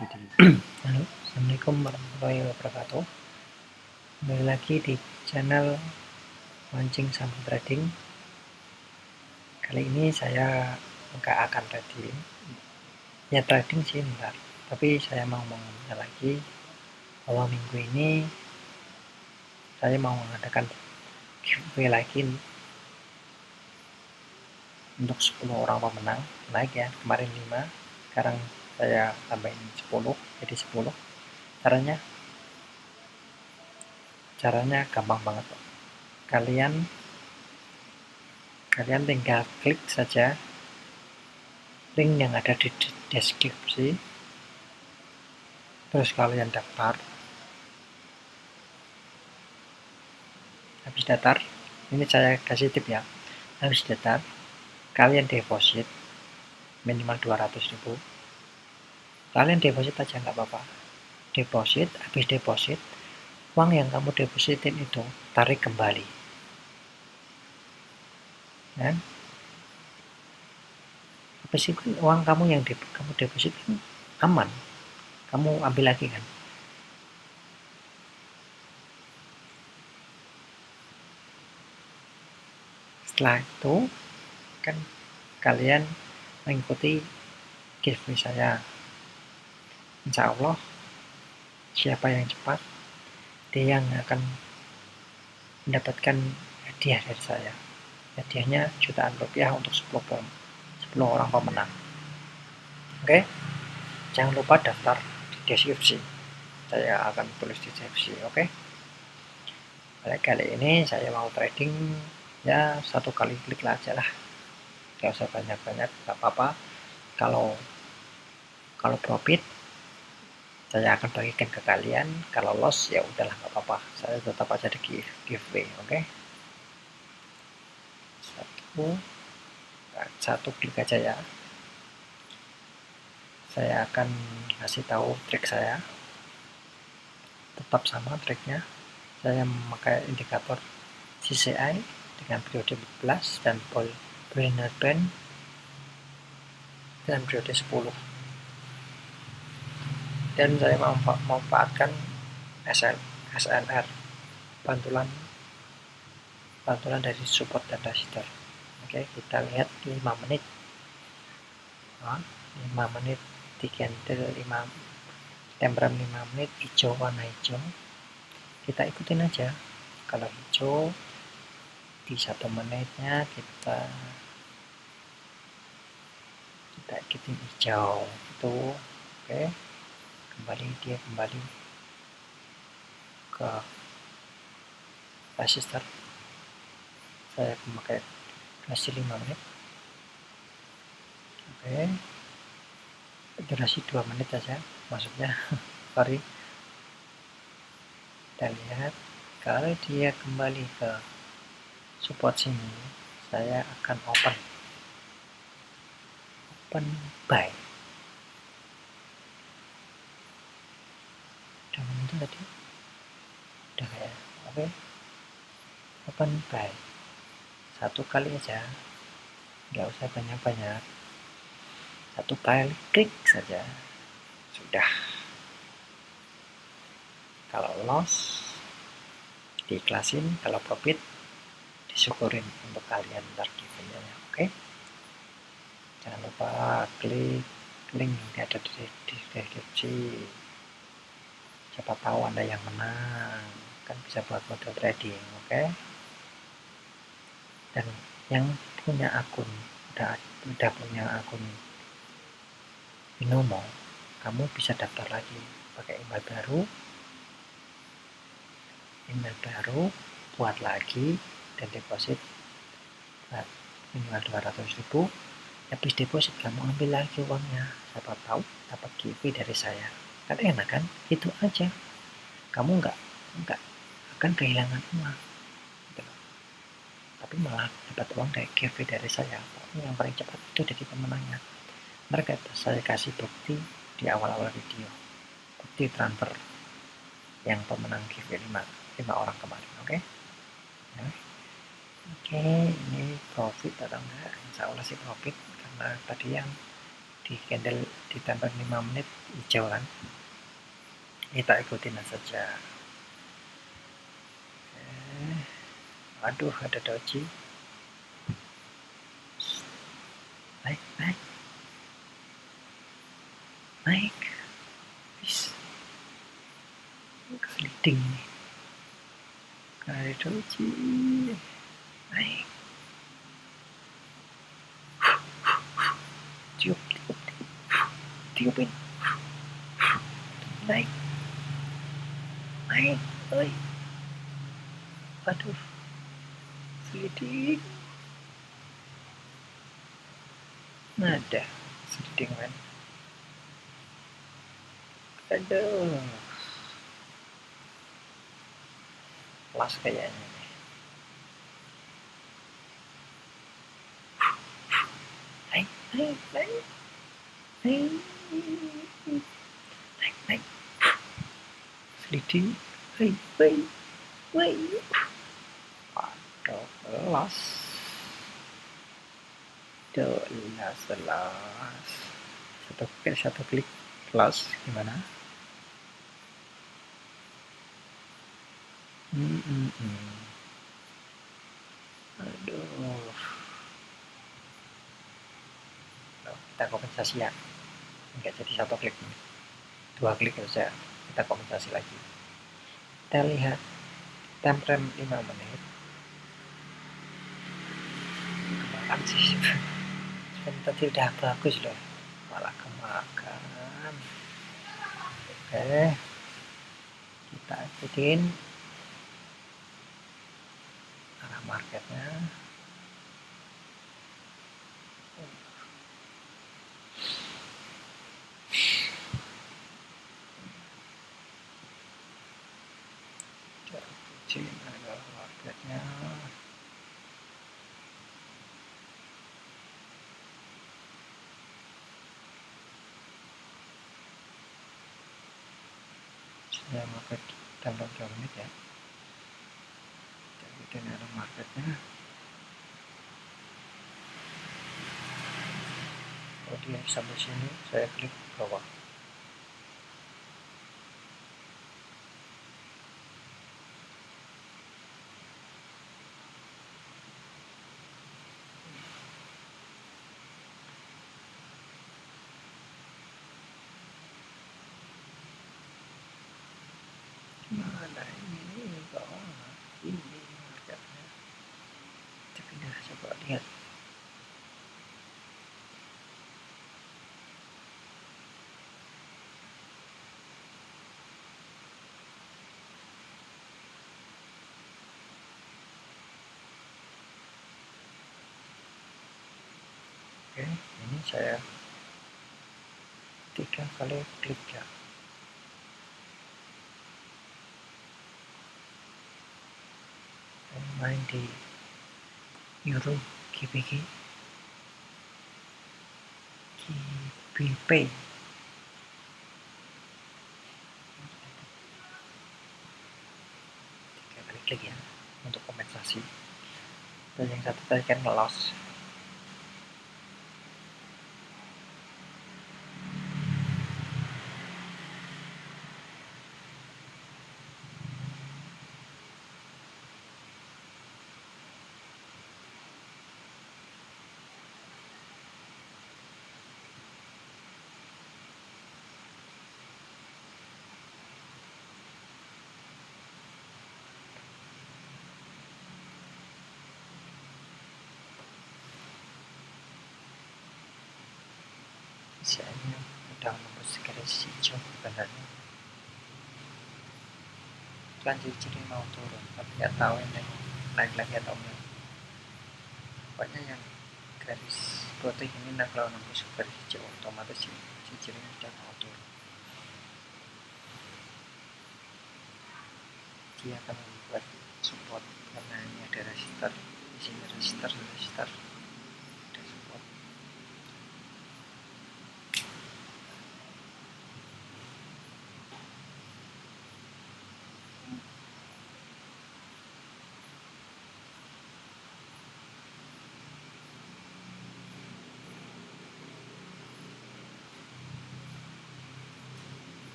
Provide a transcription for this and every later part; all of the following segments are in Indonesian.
Halo, Assalamualaikum warahmatullahi wabarakatuh. Kembali lagi di channel Mancing Sambal Trading. Kali ini saya nggak akan trading, ya trading sih enggak, tapi saya mau ngomongnya lagi bahwa minggu ini saya mau mengadakan giveaway lagi untuk 10 orang pemenang. Naik ya, kemarin 5, sekarang saya tambahin 10 jadi 10. Caranya gampang banget kok. Kalian tinggal klik saja link yang ada di deskripsi, terus kalian daftar. Habis daftar, ini saya kasih tip ya, habis daftar kalian deposit minimal 200.000. Kalian deposit aja nggak apa-apa, habis deposit uang yang kamu depositin itu tarik kembali ya. Habis itu uang kamu yang kamu deposit aman, kamu ambil lagi kan. Setelah itu kan kalian mengikuti giveaway saya. Insya Allah siapa yang cepat dia yang akan mendapatkan hadiah dari saya. Hadiahnya jutaan rupiah untuk 10 orang pemenang. Oke, jangan lupa daftar di deskripsi, saya akan tulis di deskripsi. Oke, kali ini saya mau trading ya, satu kali klik aja lah, gak usah banyak-banyak, gak apa-apa. Kalau profit saya akan bagikan ke kalian, kalau loss ya udahlah nggak apa-apa, saya tetap aja di giveaway. Oke, satu klik aja ya. Saya akan kasih tahu trik saya, tetap sama triknya. Saya memakai indikator CCI dengan periode 14 dan Bollinger Band dengan periode 10, dan saya memanfaatkan SNR, bantuan dari support dan resistor. Oke, kita lihat 5 menit 5 menit di candle 5 temperan 5 menit hijau, warna hijau. Kita ikutin aja, kalau hijau di 1 menitnya kita ikutin hijau itu. Oke, dia kembali ke resistor. Saya memakai durasi 5 menit. Oke, durasi 2 menit saja maksudnya. Sorry. Kita lihat kalau dia kembali ke support sini, saya akan open buy. Udah menentu tadi, udah ya. Oke, open buy satu kali aja, nggak usah banyak-banyak, satu kali klik saja sudah. Kalau loss diikhlasin, kalau profit disyukurin untuk kalian ntar giveaway-nya. Oke, jangan lupa klik link yang ada di deskripsi, siapa tahu Anda yang menang, kan bisa buat modal trading. Oke, dan yang punya akun udah punya akun Binomo, kamu bisa daftar lagi pakai email baru, buat lagi dan deposit minimal 200.000. Habis deposit kamu ambil lagi uangnya, siapa tahu dapat giveaway dari saya. Kan enak kan, itu aja, kamu nggak akan kehilangan uang gitu, tapi malah dapat uang dari giveaway dari saya. Yang paling cepat itu jadi pemenangnya. Mereka saya kasih bukti di awal-awal video, bukti transfer yang pemenang giveaway 5 orang kemarin. Oke, ya. Oke, ini profit atau enggak? Insya Allah sih profit, karena tadi yang di candle ditempel 5 menit hijau kan, kita ikutin saja. Aduh, ada doji. Naik bis keseliding nih, ada doji naik, tiupin, naik, oi, aduh, seliding, ada seliding kan, aduh, las kayaknya nih. Naik, seliding, woi, aduh, las, satu klik las, gimana? Aduh, kita kompensasi ya, enggak jadi satu klik, 2 klik saja, kita kompensasi lagi. Kita lihat time frame 5 menit. Kemakan sih, tadi udah bagus loh, malah kemakan. Oke, kita ikutin arah marketnya. Ikutin arah marketnya. Saya market tambah 2 menit ya. Kita ikutin arah marketnya. Kalau dia sampai sini, saya klik bawah. Mana ini bawah, ini marketnya. Kita pindah, coba lihat. Oke, ini saya 3 kali klik ya. Main di Euro GBP. Tiga kali klik ya untuk kompensasi. Dan yang satu tadi kan loss. Misalnya udah nembus garis hijau sebenarnya, kan ciri mau turun, tapi nggak tahu ini naik lagi atau enggak. Pokoknya yang garis putih ini kalau nembus garis hijau otomatis cirinya udah mau turun. Dia akan membuat support karena ini ada resistor, di sini resistor.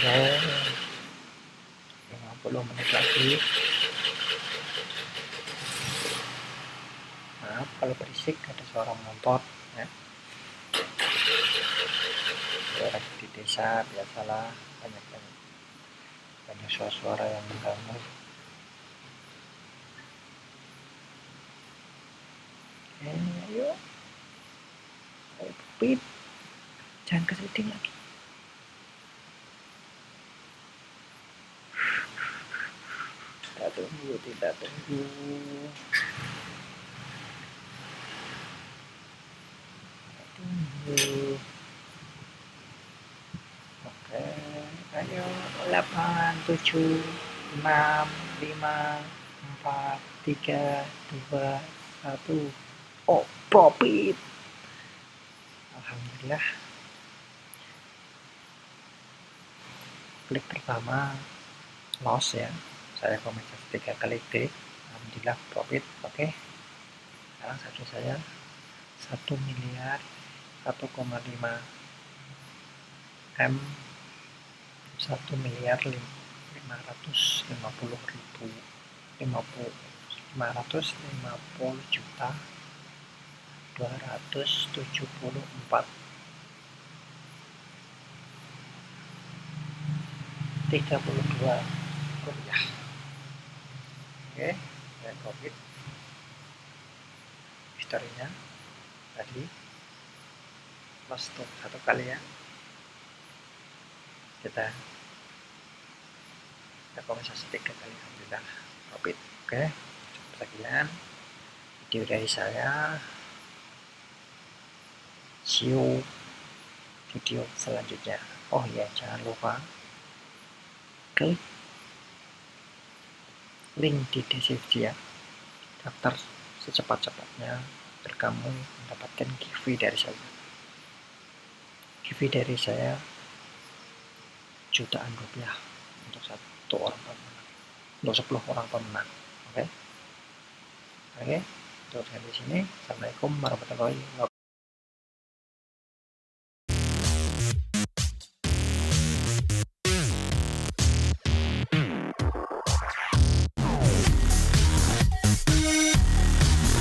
50 menit lagi. Maaf kalau berisik, ada suara motor ya. Orang di desa biasalah, banyak suara-suara yang mengganggu. Ayo Pit, jangan keseding lagi. Tidak tunggu. Oke, ayo 8, 7, 6, 5, 4, 3, 2, 1. Oh, profit. Alhamdulillah. Klik pertama loss ya. Saya kompensasi 3 kali klik. Alhamdulillah profit. Oke. Sekarang satu saya 1 miliar 1,5 M 1 miliar 550 juta 274 32 rupiah. Oke, dan profit historinya tadi loss tuh 1 kali ya. Kita kompensasi 3 kali, alhamdulillah profit. Oke, sekian video dari saya. See you video selanjutnya. Oh ya, jangan lupa klik link di deskripsi ya. Daftar secepat-cepatnya agar kamu mendapatkan giveaway dari saya. Giveaway dari saya jutaan rupiah untuk 1 orang pemenang, untuk 10 orang pemenang. Oke, untuk dari sini. Assalamualaikum warahmatullahi wabarakatuh.